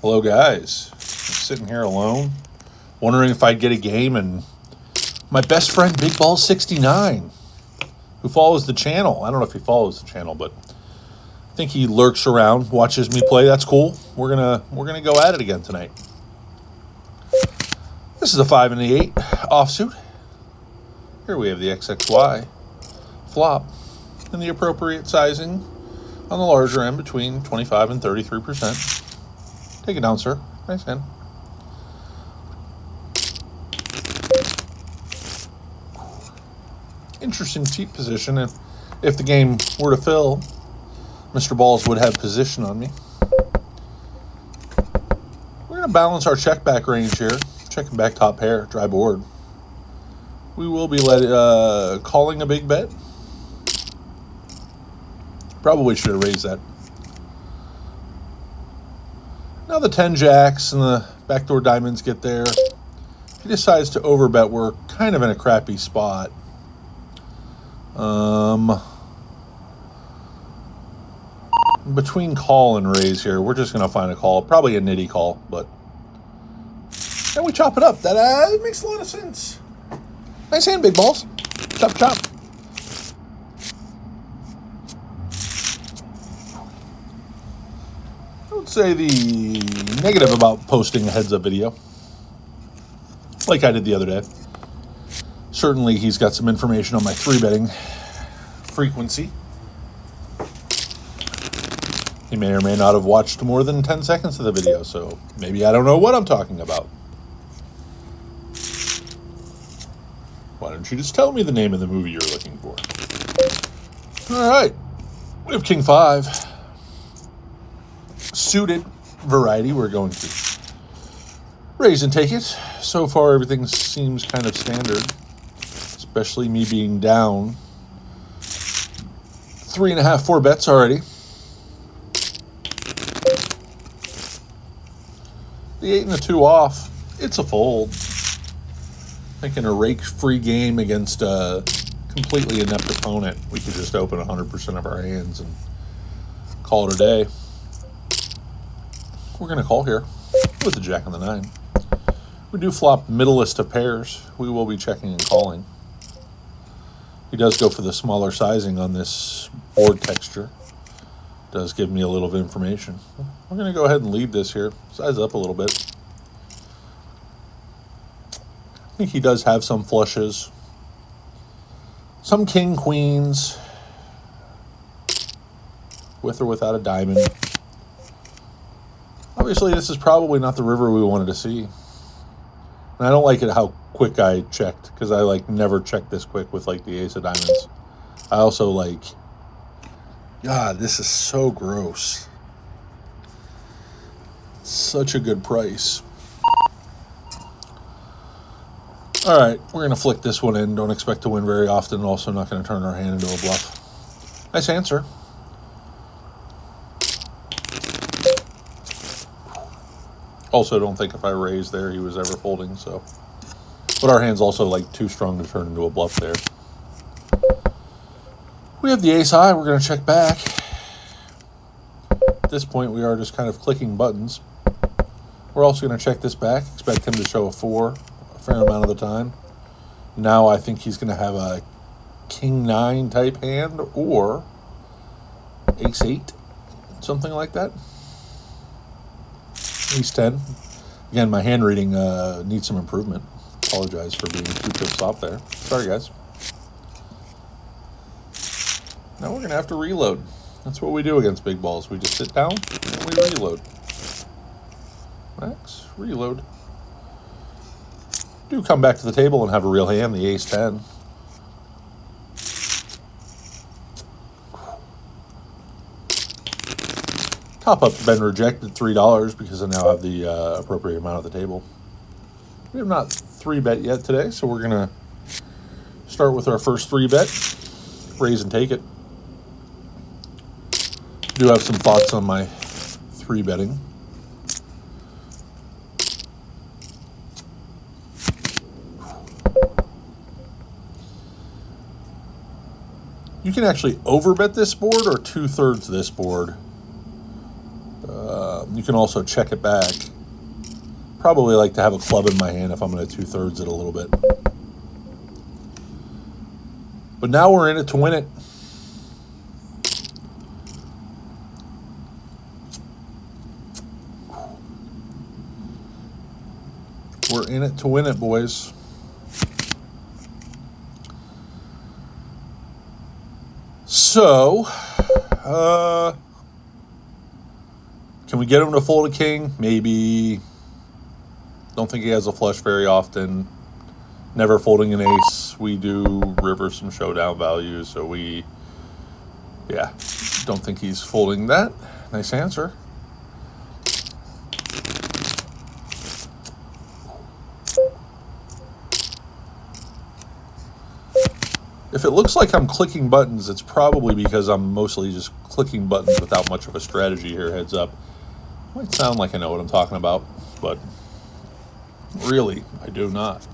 Hello, guys. I'm sitting here alone, wondering if I'd get a game, and my best friend Bigballs 69, who follows the channel. I don't know if he follows the channel, but I think he lurks around, watches me play. That's cool. We're gonna go at it again tonight. This is a 5 and the 8 offsuit. Here we have the XXY flop and the appropriate sizing on the larger end between 25 and 33%. Take it down, sir. Nice hand. Interesting cheap position. And if the game were to fill, Mr. Balls would have position on me. We're going to balance our check back range here. Checking back top pair, dry board. We will be calling a big bet. Probably should have raised that. Now the 10 jacks and the backdoor diamonds get there. He decides to overbet. We're kind of in a crappy spot. Between call and raise here, we're just going to find a call. Probably a nitty call, but then we chop it up. That makes a lot of sense. Nice hand, big balls. Chop, chop. I would say the negative about posting a heads-up video, like I did the other day. Certainly, he's got some information on my 3-betting frequency. He may or may not have watched more than 10 seconds of the video, so maybe I don't know what I'm talking about. Why don't you just tell me the name of the movie you're looking for? All right. We have King 5. Suited variety. We're going to raise and take it. So far, everything seems kind of standard, especially me being down 3.5, 4 bets already. The 8 and the 2 off. It's a fold. I think in a rake-free game against a completely inept opponent, we could just open 100% of our hands and call it a day. We're going to call here with the jack and the 9. We do flop middleist of pairs. We will be checking and calling. He does go for the smaller sizing on this board texture. Does give me a little of information. We're going to go ahead and lead this here. Size up a little bit. I think he does have some flushes. Some king, queens. With or without a diamond. Obviously, this is probably not the river we wanted to see. And I don't like it how quick I checked, because I never check this quick with the ace of diamonds. I also God, this is so gross. Such a good price. All right, we're going to flick this one in. Don't expect to win very often. Also not going to turn our hand into a bluff. Nice answer. Also, don't think if I raised there he was ever folding, so. But our hand's also too strong to turn into a bluff there. We have the ace high. We're going to check back. At this point, we are just kind of clicking buttons. We're also going to check this back. Expect him to show a 4 a fair amount of the time. Now I think he's going to have a king 9 type hand or ace 8, something like that. Ace 10. Again, my hand reading needs some improvement. Apologize for being 2 pips off there. Sorry, guys. Now we're going to have to reload. That's what we do against big balls. We just sit down and we reload. Max, reload. Do come back to the table and have a real hand, the ace 10. Top up been rejected $3 because I now have the appropriate amount at the table. We have not 3-bet yet today, so we're going to start with our first 3-bet. Raise and take it. Do have some thoughts on my 3-betting. You can actually overbet this board or 2/3 this board. You can also check it back. Probably like to have a club in my hand if I'm going to 2/3 it a little bit. But now we're in it to win it. We're in it to win it, boys. So, can we get him to fold a king? Maybe. Don't think he has a flush very often. Never folding an ace. We do river some showdown value, so don't think he's folding that. Nice answer. If it looks like I'm clicking buttons, it's probably because I'm mostly just clicking buttons without much of a strategy here, heads up. Might sound like I know what I'm talking about, but really, I do not.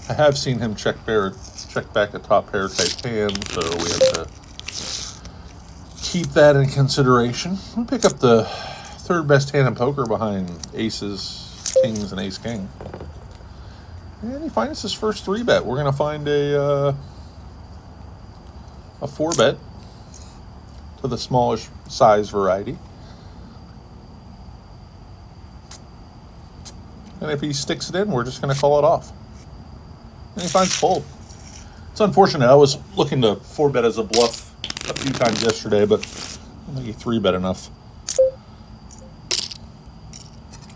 I have seen him check back a top pair type hand, so we have to keep that in consideration. We'll pick up the third best hand in poker behind aces, kings, and ace king. And he finds his first 3-bet. We're going to find a 4-bet to the smallish size variety. And if he sticks it in, we're just going to call it off. And he finds fold. It's unfortunate. I was looking to 4-bet as a bluff a few times yesterday, but I don't think he 3-bet enough.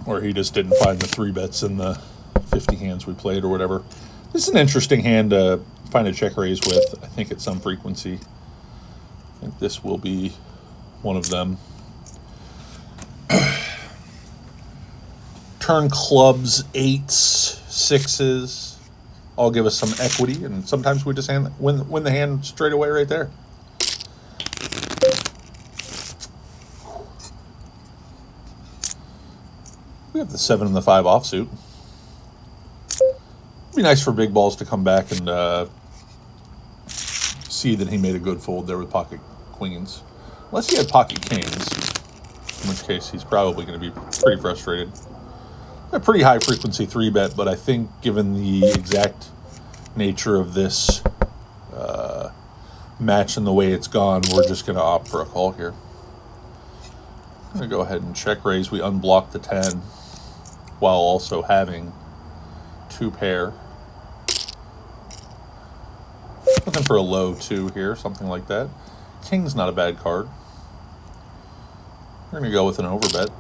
Or he just didn't find the 3-bets in the 50 hands we played or whatever. This is an interesting hand to find a check raise with, I think, at some frequency. I think this will be one of them. Turn clubs, 8s, 6s, all give us some equity, and sometimes we just win the hand straight away right there. We have the 7 and the 5 offsuit. It'd be nice for Big Balls to come back and see that he made a good fold there with pocket queens. Unless he had pocket kings, in which case he's probably going to be pretty frustrated. A pretty high frequency 3-bet, but I think given the exact nature of this match and the way it's gone, we're just going to opt for a call here. I'm going to go ahead and check raise. We unblock the 10 while also having 2 pair. Looking for a low 2 here, something like that. King's not a bad card. We're going to go with an overbet.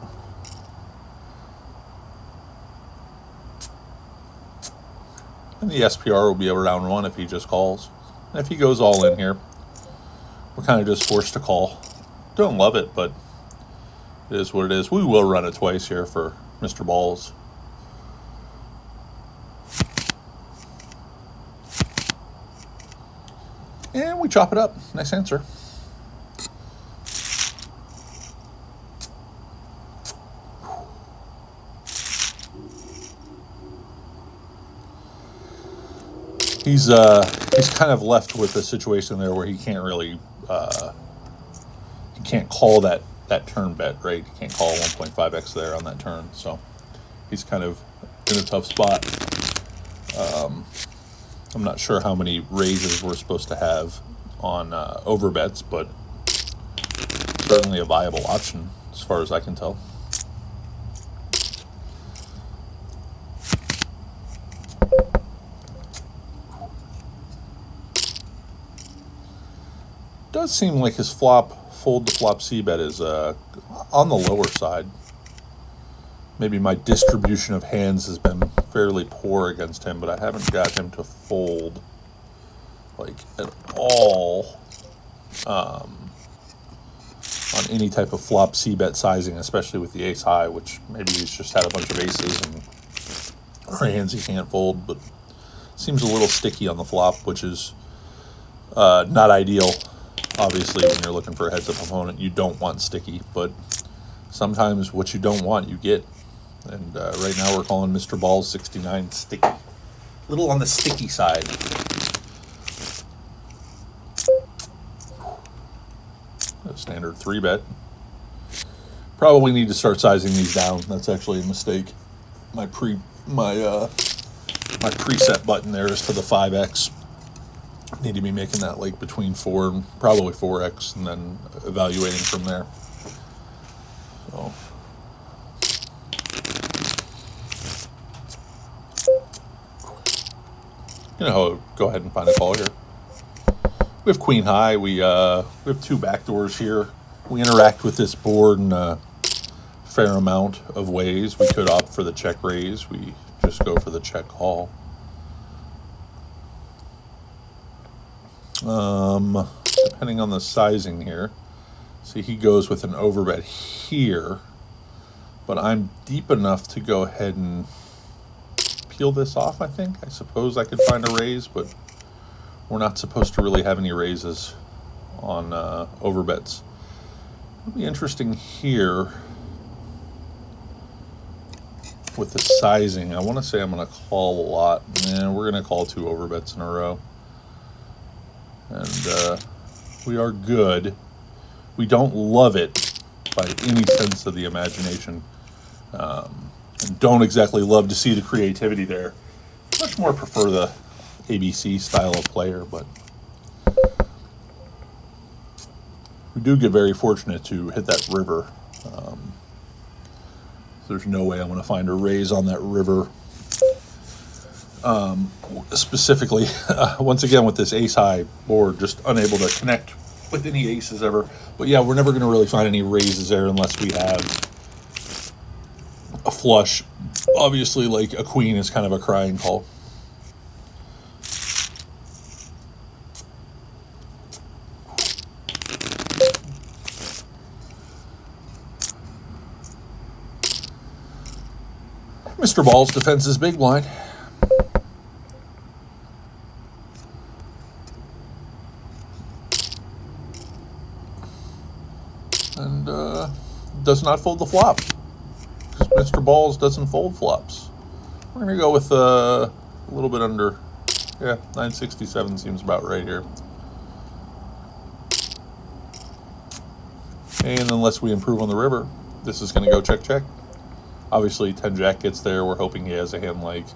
And the SPR will be around 1 if he just calls. And if he goes all in here, we're kind of just forced to call. Don't love it, but it is what it is. We will run it twice here for Mr. Balls. And we chop it up. Nice answer. He's kind of left with a situation there where he can't really he can't call that turn bet, right? He can't call 1.5x there on that turn, so he's kind of in a tough spot. I'm not sure how many raises we're supposed to have on overbets, but certainly a viable option as far as I can tell. Does seem like his fold to flop c-bet is on the lower side. Maybe my distribution of hands has been fairly poor against him, but I haven't got him to fold like at all on any type of flop c-bet sizing, especially with the ace high, which maybe he's just had a bunch of aces and or hands he can't fold, but seems a little sticky on the flop, which is not ideal. Obviously, when you're looking for a heads-up opponent, you don't want sticky, but sometimes what you don't want, you get. And right now we're calling Mr. Balls 69 sticky. A little on the sticky side. A standard 3-bet. Probably need to start sizing these down. That's actually a mistake. My preset button there is to the 5x. Need to be making that like between 4 and probably 4x, and then evaluating from there. So go ahead and find a call here. We have queen high. We have 2 backdoors here. We interact with this board in a fair amount of ways. We could opt for the check raise. We just go for the check call. Depending on the sizing here. See, he goes with an overbet here, but I'm deep enough to go ahead and peel this off, I think. I suppose I could find a raise, but we're not supposed to really have any raises on overbets. It'll be interesting here with the sizing. I want to say I'm going to call a lot. We're going to call 2 overbets in a row. And we are good. We don't love it by any sense of the imagination. And don't exactly love to see the creativity there. Much more prefer the ABC style of player, but we do get very fortunate to hit that river. There's no way I'm going to find a raise on that river. Specifically, once again with this ace high board, just unable to connect with any aces ever. But yeah, we're never going to really find any raises there unless we have a flush. Obviously, like a queen is kind of a crying call. Mr. Balls defends his big blind. And does not fold the flop, because Mr. Balls doesn't fold flops. We're going to go with a little bit under. Yeah, 967 seems about right here. And unless we improve on the river, this is going to go check, check. Obviously, 10-jack gets there. We're hoping he has a hand like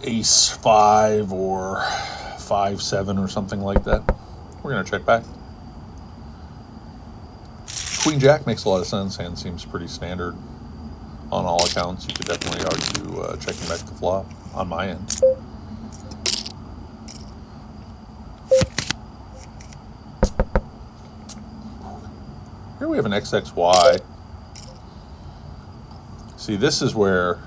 ace-5 or 5-7 or something like that. We're going to check back. Queen-jack makes a lot of sense. Hand seems pretty standard on all accounts. You could definitely argue checking back the flop on my end. Here we have an XXY. See, this is where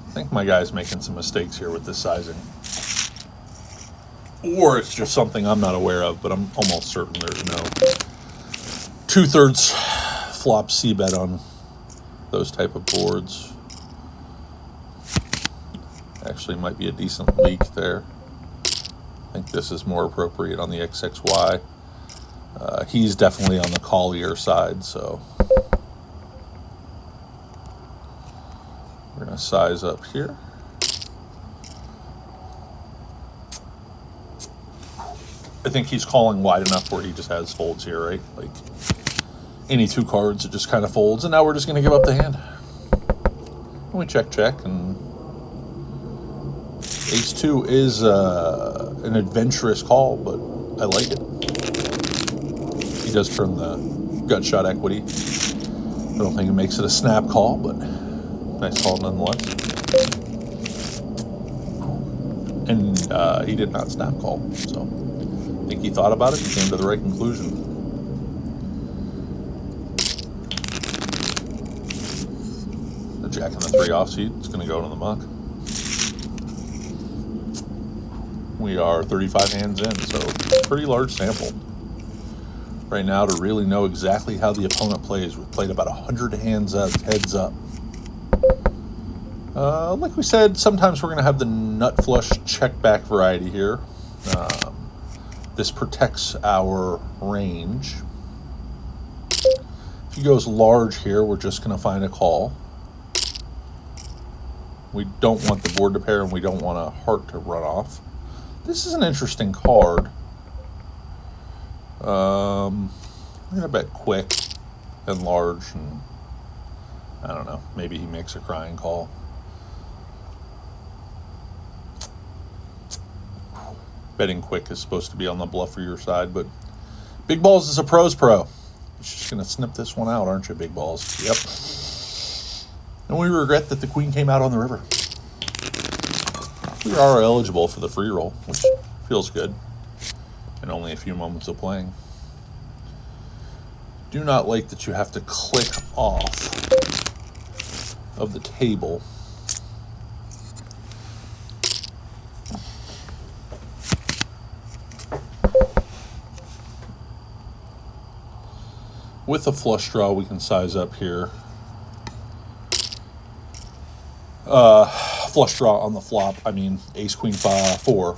I think my guy's making some mistakes here with this sizing. Or it's just something I'm not aware of, but I'm almost certain there's no 2/3 flop c-bet on those type of boards. Actually might be a decent leak there. I think this is more appropriate on the XXY. He's definitely on the callier side, so we're going to size up here. I think he's calling wide enough where he just has folds here, right? Like any 2 cards, it just kind of folds, and now we're just going to give up the hand. And we check, check, and ace-2 is an adventurous call, but I like it. He does turn the gut shot equity. I don't think it makes it a snap call, but nice call nonetheless. And he did not snap call, so I think he thought about it and came to the right conclusion. The jack and the 3 offsuit is going to go into the muck. We are 35 hands in, so pretty large sample. Right now, to really know exactly how the opponent plays, we've played about 100 hands heads up. Like we said, sometimes we're going to have the nut flush check back variety here. This protects our range. If he goes large here, we're just going to find a call. We don't want the board to pair, and we don't want a heart to run off. This is an interesting card. I'm going to bet quick and large, and I don't know, maybe he makes a crying call. Betting quick is supposed to be on the bluffier side, but Bigballs is a pro's pro. You're just going to snip this one out, aren't you, Bigballs? Yep. And we regret that the queen came out on the river. We are eligible for the free roll, which feels good, and only a few moments of playing. Do not like that you have to click off of the table. With a flush draw, we can size up here. Flush draw on the flop, I mean ace, queen, 4.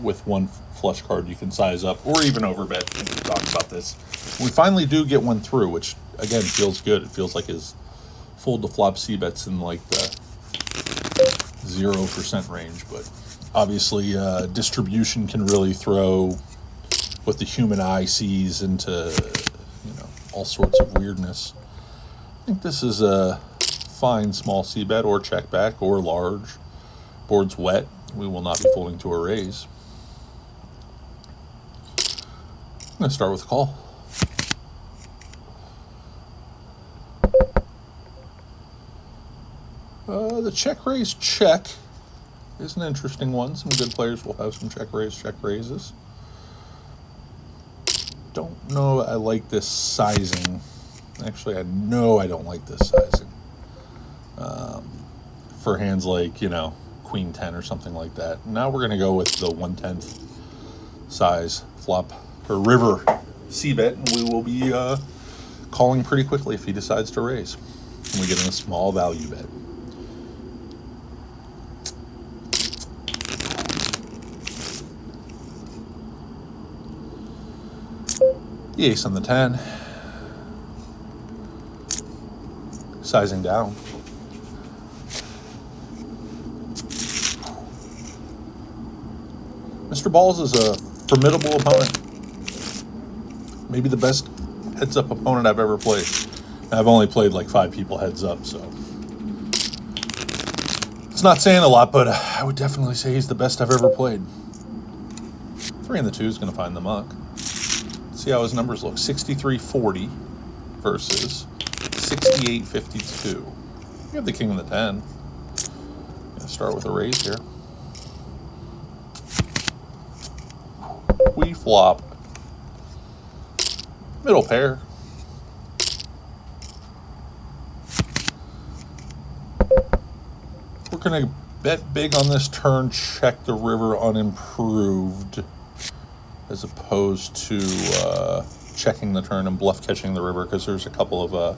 With one flush card, you can size up or even overbet. We talked about this. We finally do get one through, which again feels good. It feels like his fold to flop c-bets in like the 0% range, but obviously distribution can really throw what the human eye sees into all sorts of weirdness. I think this is a fine small c-bet or check back or large. Board's wet. We will not be folding to a raise. I'm going to start with a call. The check raise check is an interesting one. Some good players will have some check raises. Don't know I like this sizing. Actually, I know I don't like this sizing. For hands like, queen 10 or something like that. Now we're going to go with the 1/10 size flop or river c-bet, and we will be calling pretty quickly if he decides to raise. And we get in a small value bet. The ace on the 10. Sizing down. Mr. Balls is a formidable opponent. Maybe the best heads-up opponent I've ever played. I've only played like 5 people heads up, so it's not saying a lot, but I would definitely say he's the best I've ever played. 3 and the 2 is going to find the muck. See how his numbers look. 63-40 versus 68-52. You have the king and the 10. Gonna start with a raise here. We flop. Middle pair. We're gonna bet big on this turn, check the river unimproved, as opposed to checking the turn and bluff catching the river, because there's a couple of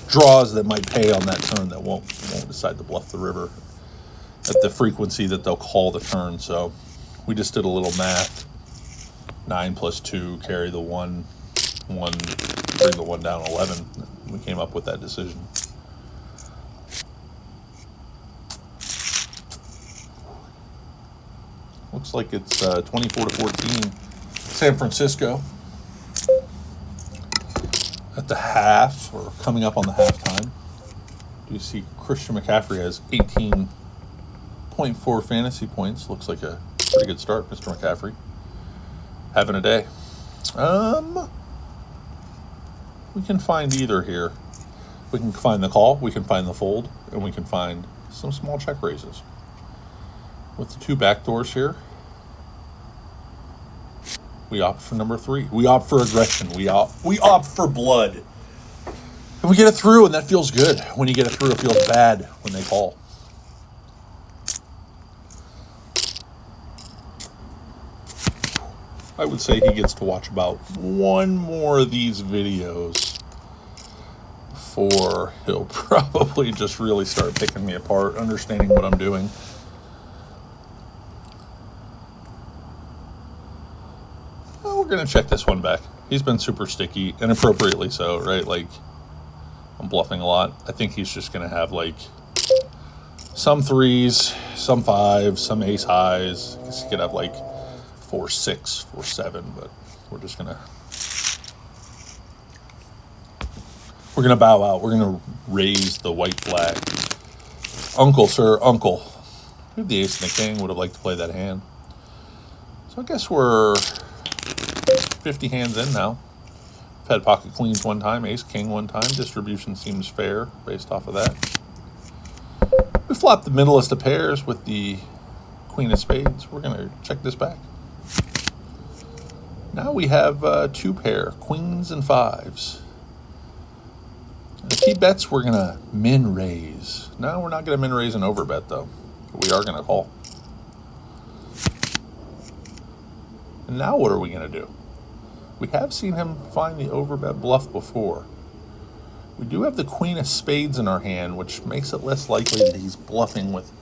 draws that might pay on that turn that won't decide to bluff the river at the frequency that they'll call the turn. So we just did a little math. 9 plus 2, carry the 1, bring the 1 down 11. We came up with that decision. Looks like it's 24-14. San Francisco at the half, or coming up on the halftime. You see Christian McCaffrey has 18.4 fantasy points. Looks like a pretty good start, Mr. McCaffrey. Having a day. We can find either here. We can find the call, we can find the fold, and we can find some small check raises. With the 2 back doors here, we opt for number 3. We opt for aggression. We opt for blood. And we get it through, and that feels good. When you get it through, it feels bad when they call. I would say he gets to watch about 1 more of these videos before he'll probably just really start picking me apart, understanding what I'm doing. Well, we're going to check this one back. He's been super sticky, and appropriately so, right? Like, I'm bluffing a lot. I think he's just going to have, like, some 3s, some 5s, some ace highs. I guess he could have, like, 4-6, 4-7, but we're just going to We're going to bow out. We're going to raise the white flag. Uncle, sir, uncle. We have the ace and the king. Would have liked to play that hand. So I guess we're 50 hands in now. I've had pocket queens one time, ace, king one time. Distribution seems fair based off of that. We flop the middleist of pairs with the queen of spades. We're going to check this back. Now we have two pair, queens and fives. And if he bets, we're going to min raise. No, we're not going to min raise and overbet though. We are going to call. And now what are we going to do? We have seen him find the overbet bluff before. We do have the queen of spades in our hand, which makes it less likely that he's bluffing with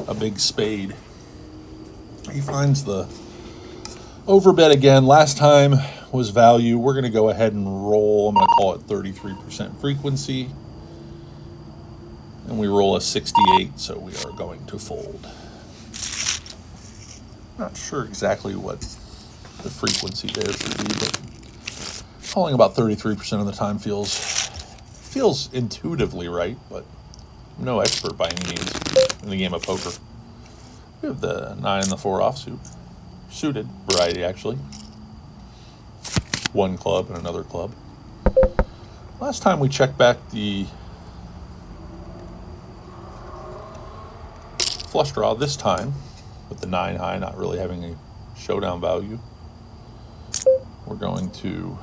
a big spade. He finds the overbet again. Last time was value. We're going to go ahead and roll. I'm going to call it 33% frequency. And we roll a 68, so we are going to fold. Not sure exactly what the frequency there should be, but calling about 33% of the time feels intuitively right, but I'm no expert by any means in the game of poker. We have the 9 and the 4 offsuit. Suited variety, actually. One club and another club. Last time we checked back the flush draw. This time, with the 9 high not really having a showdown value, we're going to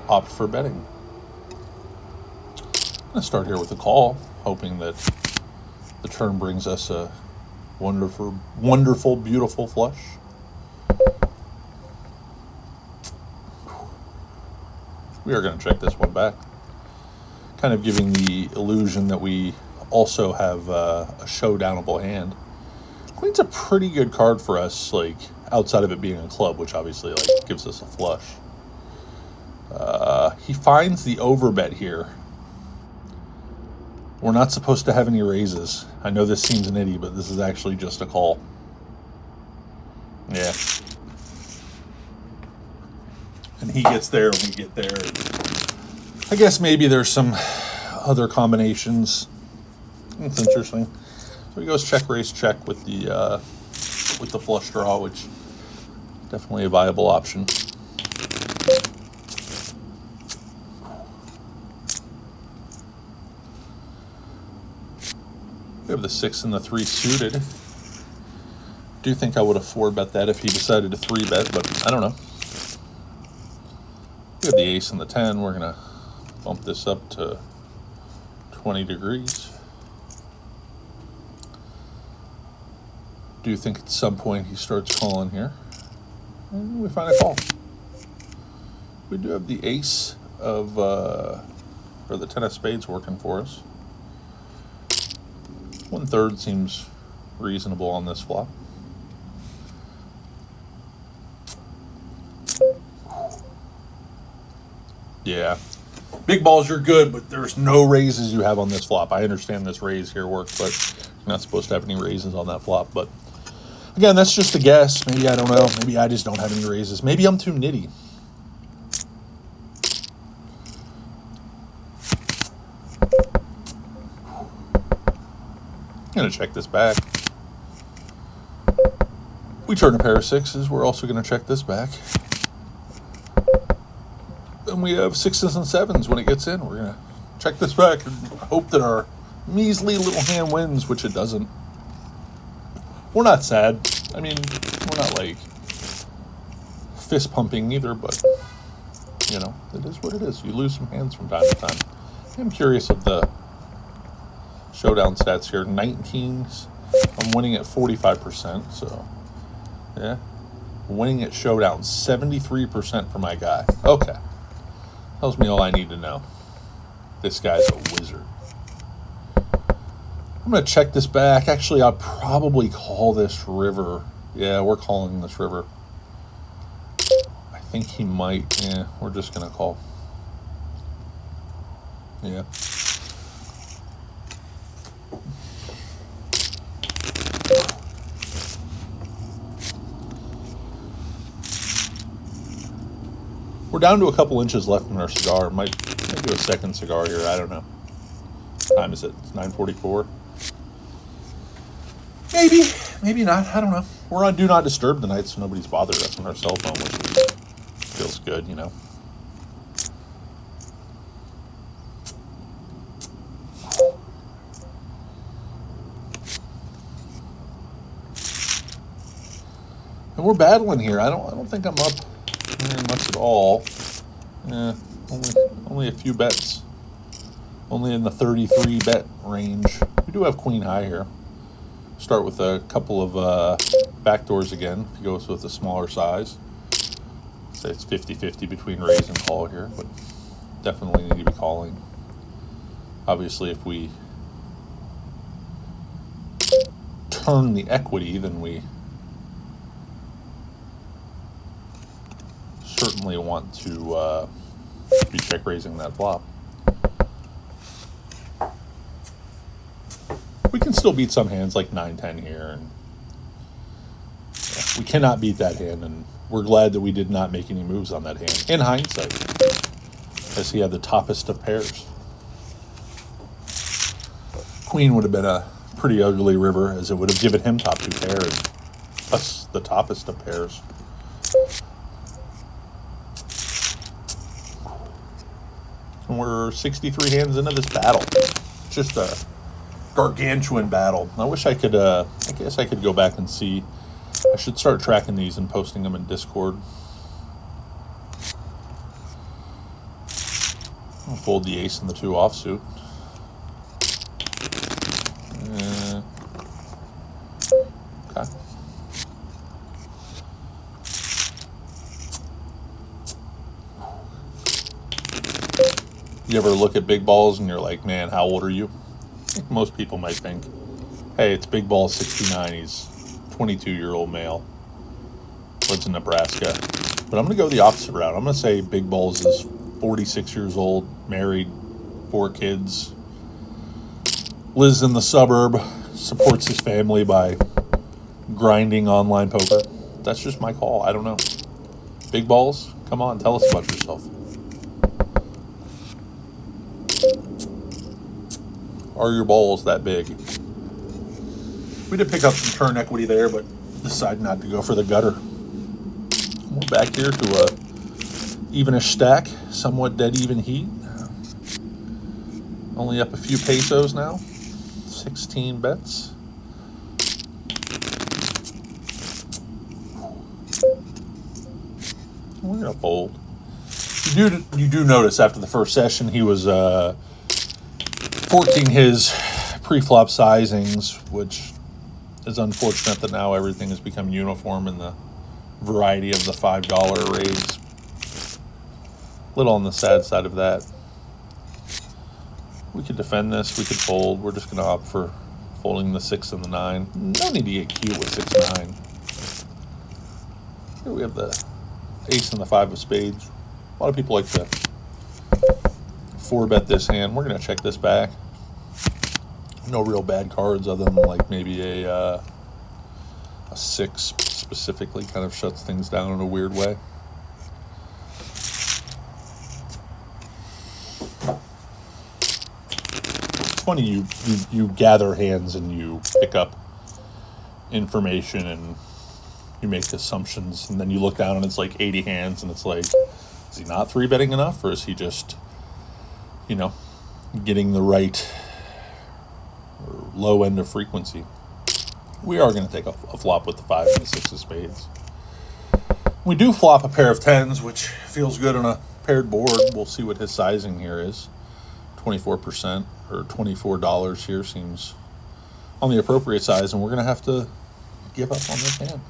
opt for betting. I'm going to start here with a call, hoping that the turn brings us a wonderful, wonderful, beautiful flush. We are going to check this one back, kind of giving the illusion that we also have a showdownable hand. Queen's a pretty good card for us, like outside of it being a club, which obviously like gives us a flush. He finds the overbet here. We're not supposed to have any raises. I know this seems nitty, but this is actually just a call. Yeah. And he gets there and we get there. I guess maybe there's some other combinations. It's interesting. So he goes check, raise, check with the flush draw, which is definitely a viable option. We have the 6 and the 3 suited. Do think I would have 4-bet that if he decided to 3-bet, but I don't know. We have the ace and the 10. We're going to bump this up to 20 degrees. Do think at some point he starts calling here. And we find a call. We do have the ace of, or the 10 of spades working for us. 1/3 seems reasonable on this flop. Yeah. Big balls, you're good, but there's no raises you have on this flop. I understand this raise here works, but you're not supposed to have any raises on that flop. But again, that's just a guess. Maybe I don't know. Maybe I just don't have any raises. Maybe I'm too nitty. I'm going to check this back. We turn a pair of sixes. We're also going to check this back. And we have 6s and 7s when it gets in. We're going to check this back and hope that our measly little hand wins, which it doesn't. We're not sad. I mean, we're not like fist pumping either, but you know, it is what it is. You lose some hands from time to time. I'm curious of the showdown stats here. 19s. I'm winning at 45%, so yeah. Winning at showdown 73% for my guy. Okay. Tells me all I need to know. This guy's a wizard. I'm going to check this back. Actually, I'll probably call this river. Yeah, we're calling this river. I think he might. Yeah, we're just going to call. Yeah. We're down to a couple inches left in our cigar. It might Maybe do a second cigar here. I don't know. What time is it? It's 9:44. Maybe, maybe not. I don't know. We're on Do Not Disturb tonight, so nobody's bothered us on our cell phone, which feels good, you know. And we're battling here. I don't think I'm up very much at all. Only a few bets. Only in the 33 bet range. We do have queen high here. Start with a couple of backdoors again. If he goes with a smaller size. Say it's 50-50 between raise and call here, but definitely need to be calling. Obviously, if we turn the equity, then we certainly want to be check raising that flop. We can still beat some hands like 9-10 here, and yeah, we cannot beat that hand, and we're glad that we did not make any moves on that hand. In hindsight, as he had the toppest of pairs. Queen would have been a pretty ugly river, as it would have given him top two pairs, plus the toppest of pairs. And we're 63 hands into this battle. Just a gargantuan battle. I wish I could, I guess I could go back and see. I should start tracking these and posting them in Discord. I'll fold the ace and the 2 offsuit. Okay. You ever look at Bigballs and you're like, man, how old are you? I think most people might think, hey, it's Bigballs 69. He's 22-year-old male. Lives in Nebraska. But I'm going to go the opposite route. I'm going to say Bigballs is 46 years old, married, 4 kids, lives in the suburb, supports his family by grinding online poker. That's just my call. I don't know. Bigballs, come on, tell us about yourself. Are your balls that big? We did pick up some turn equity there, but decided not to go for the gutter. We're back here to a evenish stack, somewhat dead even heat. Only up a few pesos now. 16 bets. We're gonna fold. You do notice after the first session he was forking his pre-flop sizings, which is unfortunate that now everything has become uniform in the variety of the $5 raise. Little on the sad side of that. We could defend this, we could fold. We're just going to opt for folding the 6 and the 9. No need to get cute with 6-9. Here we have the ace and the 5 of spades. A lot of people like to 4-bet this hand. We're going to check this back. No real bad cards other than like maybe a 6 specifically kind of shuts things down in a weird way. It's funny, you gather hands and you pick up information and you make assumptions, and then you look down and it's like 80 hands and it's like, is he not 3-betting enough, or is he just, you know, getting the right or low end of frequency? We are going to take a flop with the 5 and the 6 of spades. We do flop a pair of 10s, which feels good on a paired board. We'll see what his sizing here is. 24% or $24 here seems on the appropriate size, and we're going to have to give up on this hand.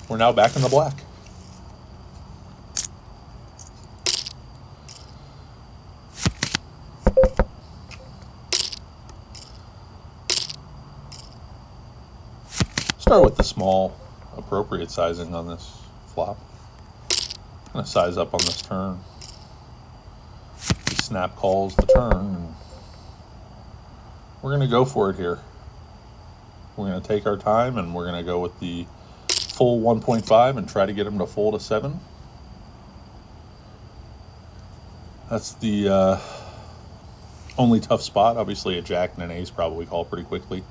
We're now back in the black. Start with the small appropriate sizing on this flop. I'm going to size up on this turn. He snap calls the turn, and we're going to go for it here. We're going to take our time, and we're going to go with the full 1.5 and try to get him to fold a 7. That's the only tough spot. Obviously, a jack and an ace probably call pretty quickly.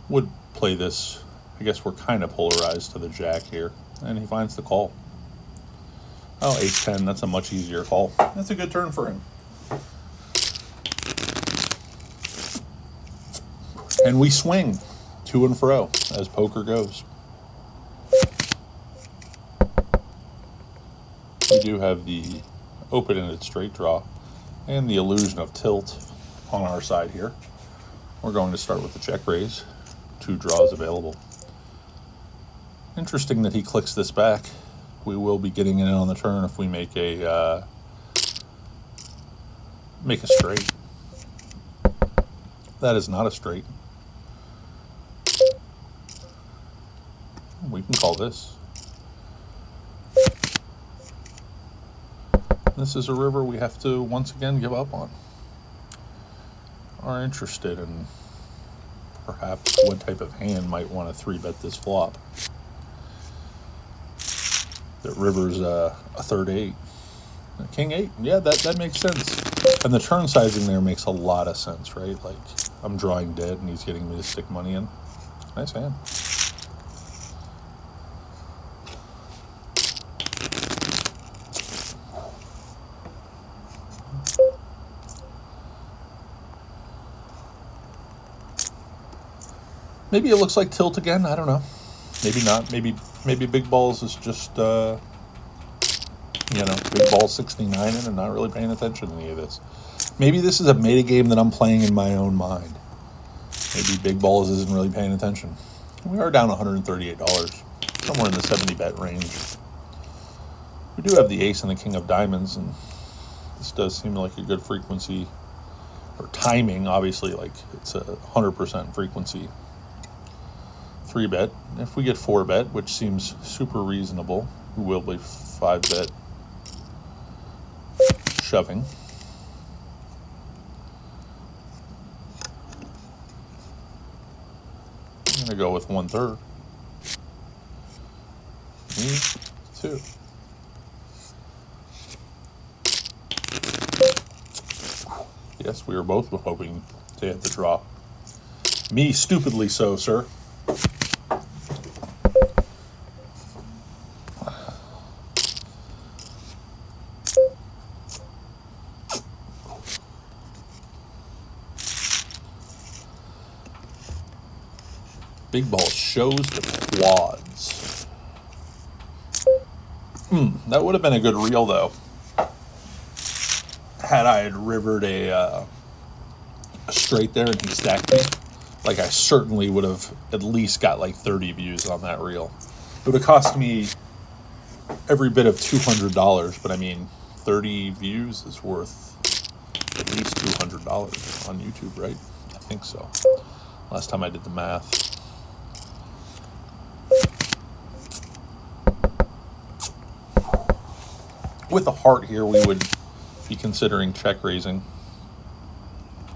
Would play this. I guess we're kind of polarized to the jack here. And he finds the call. Oh, ace 10. That's a much easier call. That's a good turn for him. And we swing to and fro as poker goes. We do have the open-ended straight draw and the illusion of tilt on our side here. We're going to start with the check raise. 2 draws available. Interesting that he clicks this back. We will be getting in on the turn if we make a straight. That is not a straight. We can call this. This is a river we have to once again give up on. Are interested in perhaps what type of hand might want to 3-bet this flop. That river's a third 8. King 8, yeah, that makes sense. And the turn sizing there makes a lot of sense, right? Like, I'm drawing dead and he's getting me to stick money in. Nice hand. Maybe it looks like tilt again. I don't know. Maybe not. Maybe Bigballs is just, Bigballs 69 and not really paying attention to any of this. Maybe this is a meta game that I'm playing in my own mind. Maybe Bigballs isn't really paying attention. We are down $138, somewhere in the 70-bet range. We do have the ace and the king of diamonds, and this does seem like a good frequency, or timing, obviously, like it's a 100% frequency. 3-bet. If we get 4-bet, which seems super reasonable, we will be 5-bet shoving. I'm going to go with 1/3. 2. Yes, we were both hoping to hit the draw. Me, stupidly so, sir. Bigballs shows the quads. That would have been a good reel, though. Had I had rivered a straight there and he stacked me, like I certainly would have at least got like 30 views on that reel. It would have cost me every bit of $200, but I mean, 30 views is worth at least $200 on YouTube, right? I think so. Last time I did the math. With a heart here, we would be considering check raising.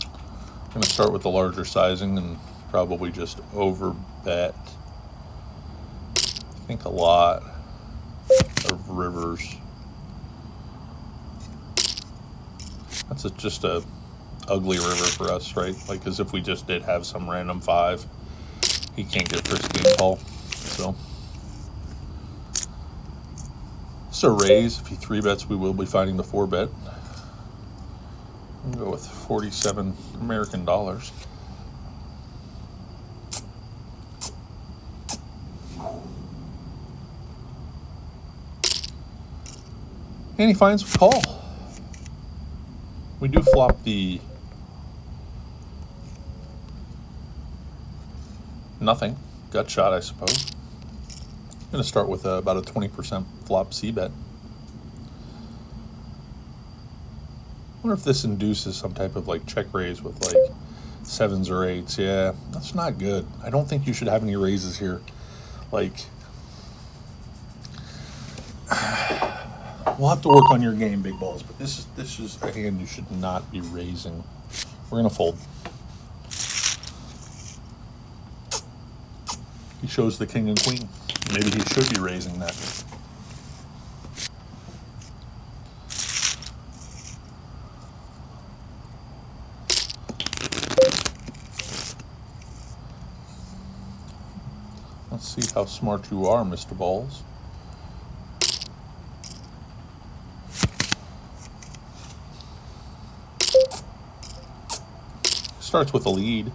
I'm going to start with the larger sizing and probably just over bet. I think a lot of rivers. That's just a ugly river for us, right? Like, as if we just did have some random 5. He can't get frisky and call. So raise. If he 3-bets, we will be finding the 4-bet. We'll go with 47 American dollars. And he finds a call. We do flop the nothing. Gut shot, I suppose. I'm going to start with about a 20% flop C-bet. I wonder if this induces some type of like check raise with like 7s or 8s. Yeah, that's not good. I don't think you should have any raises here. Like, we'll have to work on your game, Bigballs, but this is a hand you should not be raising. We're going to fold. He shows the king and queen. Maybe he should be raising that. Let's see how smart you are, Mr. Balls. Starts with a lead.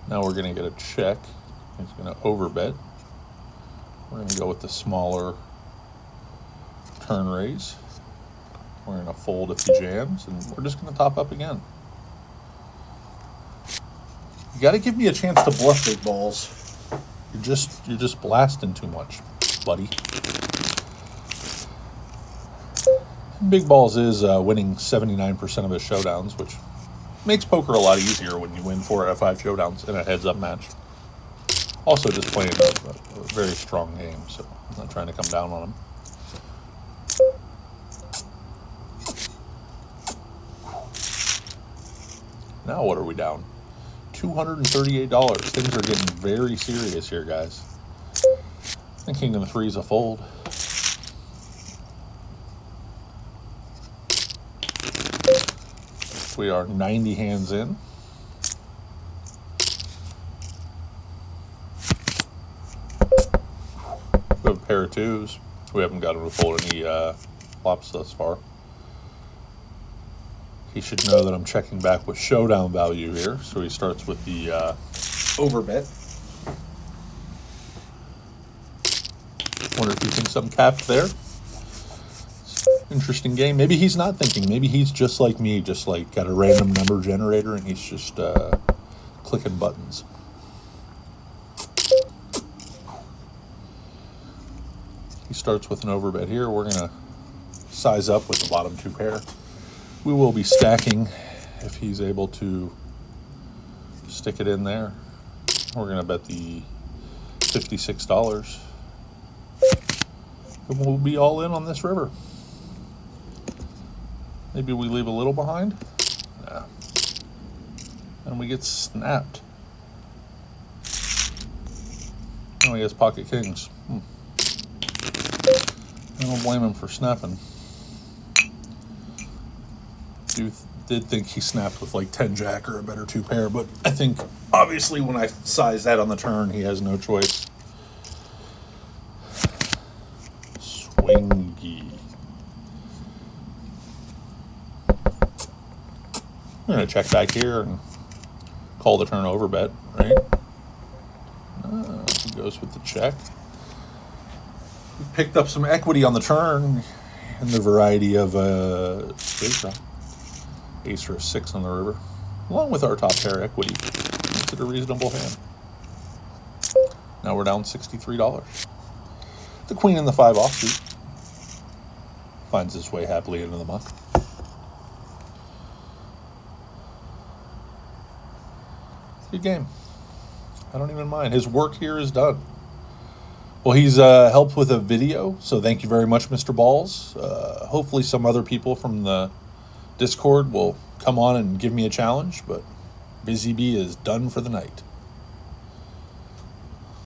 Now we're going to get a check. He's going to overbet. We're going to go with the smaller turn raise. We're going to fold if he jams, and we're just going to top up again. You got to give me a chance to bluff, Big Balls. You're just blasting too much, buddy. Big Balls is winning 79% of his showdowns, which makes poker a lot easier when you win 4 out of 5 showdowns in a heads-up match. Also just playing a very strong game, so I'm not trying to come down on him. Now what are we down? $238. Things are getting very serious here, guys. I think King of the 3 is a fold. We are 90 hands in. We have a pair of 2s. We haven't gotten to fold any flops thus far. He should know that I'm checking back with showdown value here, so he starts with the overbet. Wonder if he thinks I'm capped there. Interesting game. Maybe he's not thinking. Maybe he's just like me, just like got a random number generator and he's just clicking buttons. He starts with an overbet here. We're going to size up with the bottom 2 pair. We will be stacking if he's able to stick it in there. We're going to bet the $56. And we'll be all in on this river. Maybe we leave a little behind. Nah. And we get snapped. Oh, he has pocket kings. I don't blame him for snapping. Did think he snapped with like 10 jack or a better 2 pair, but I think obviously when I size that on the turn, he has no choice. Swingy. I'm going to check back here and call the turn over bet, right? He goes with the check. We've picked up some equity on the turn in the variety of ace or a 6 on the river, along with our top pair equity. Makes it a reasonable hand. Now we're down $63. The queen and the 5 offsuit finds its way happily into the muck. Good game. I don't even mind. His work here is done. Well, he's helped with a video, so thank you very much, Mr. Balls. Hopefully some other people from the Discord will come on and give me a challenge, but Busy Bee is done for the night.